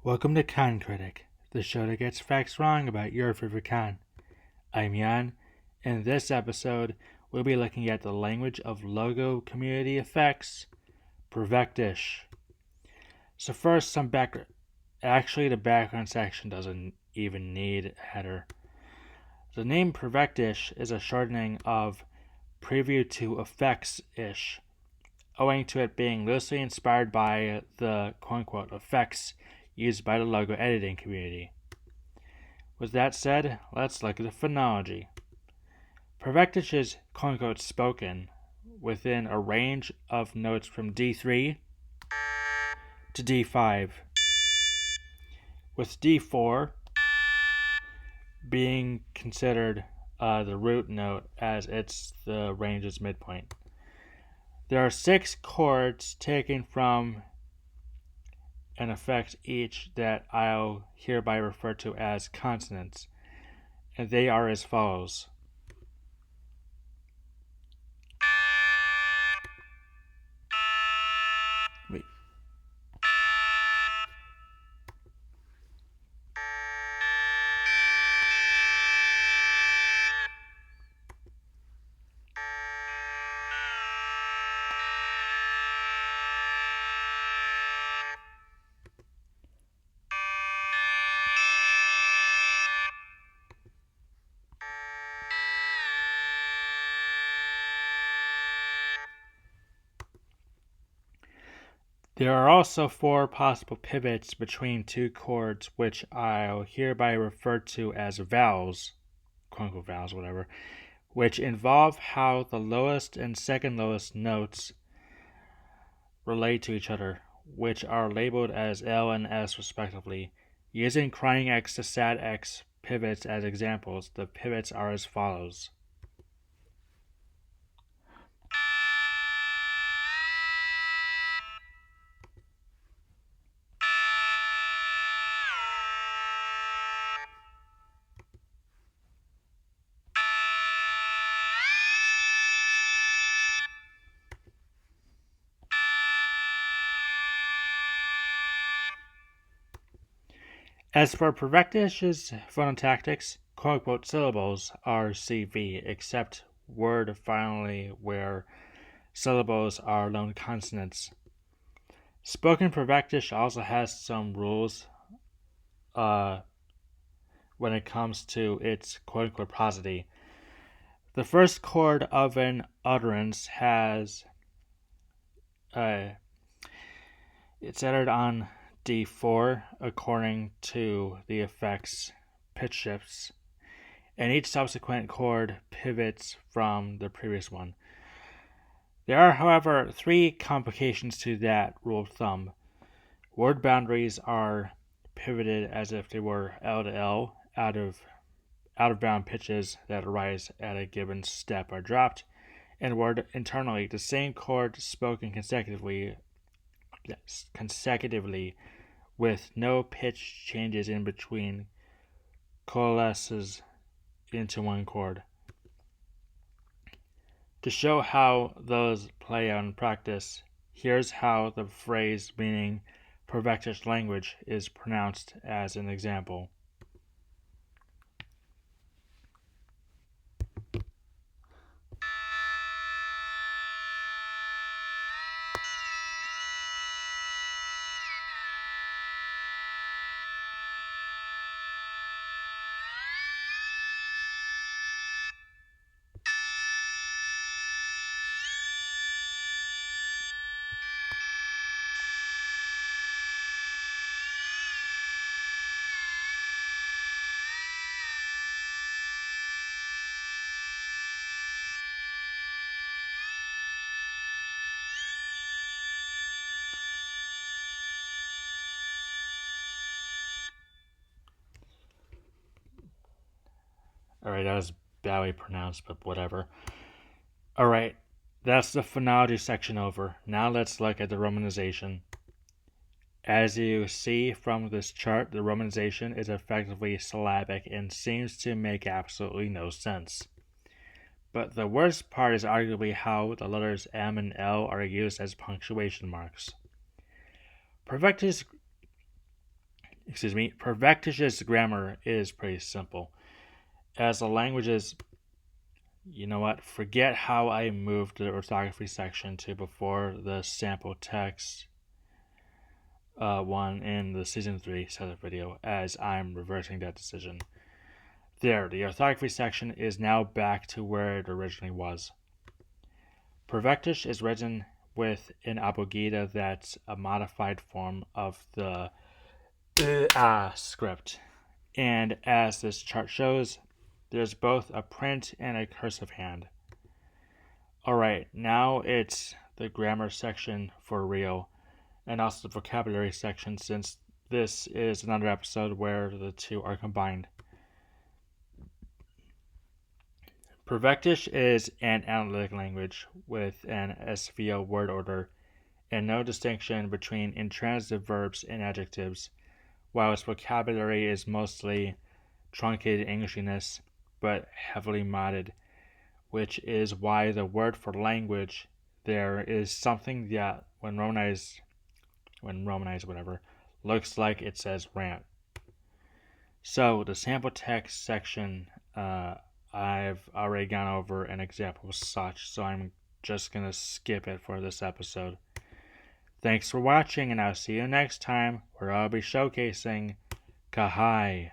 Welcome to Critic, the show that gets facts wrong about your favorite con. I'm Jan, and in this episode, we'll be looking at the language of logo community effects, Prevectish. So first, some background. Actually, the background section doesn't even need a header. The name Prevectish is a shortening of Preview to Effects-ish, owing to it being loosely inspired by the quote-unquote effects used by the logo editing community. With that said, let's look at the phonology. Prevectish is quote-unquote spoken within a range of notes from D3 to D5, with D4 being considered the root note as it's the range's midpoint. There are 6 chords taken from an effect each that I'll hereby refer to as consonants, and they are as follows. Wait. There are also 4 possible pivots between 2 chords, which I'll hereby refer to as vowels, quote-unquote vowels, whatever, which involve how the lowest and second lowest notes relate to each other, which are labeled as L and S respectively. Using crying X to sad X pivots as examples, the pivots are as follows. As for Prevektish's phonotactics, quote-unquote syllables are CV, except word finally where syllables are lone consonants. Spoken Prevectish also has some rules when it comes to its quote-unquote prosody. The first chord of an utterance has it's entered on D4 according to the effect's pitch shifts, and each subsequent chord pivots from the previous one. There are, however, 3 complications to that rule of thumb. Word boundaries are pivoted as if they were L to L out of bound pitches that arise at a given step are dropped, and word internally, the same chord spoken consecutively with no pitch changes in between coalesces into one chord. To show how those play out in practice, here's how the phrase meaning Prevectish language is pronounced as an example. Alright, that was badly pronounced, but whatever. Alright, that's the phonology section over. Now let's look at the romanization. As you see from this chart, the romanization is effectively syllabic and seems to make absolutely no sense. But the worst part is arguably how the letters M and L are used as punctuation marks. Prevectish Prevektish's grammar is pretty simple. As the languages, forget how I moved the orthography section to before the sample text one in the season 3 setup video, as I'm reversing that decision. There, the orthography section is now back to where it originally was. Prevectish is written with an abugida that's a modified form of the script. And as this chart shows, there's both a print and a cursive hand. Alright, now it's the grammar section for real, and also the vocabulary section, since this is another episode where the two are combined. Prevectish is an analytic language with an SVO word order and no distinction between intransitive verbs and adjectives, while its vocabulary is mostly truncated Englishiness but heavily modded, which is why the word for language there is something that when romanized looks like it says rant. So the sample text section, I've already gone over an example of such, so I'm just going to skip it for this episode. Thanks for watching, and I'll see you next time, where I'll be showcasing Kahai.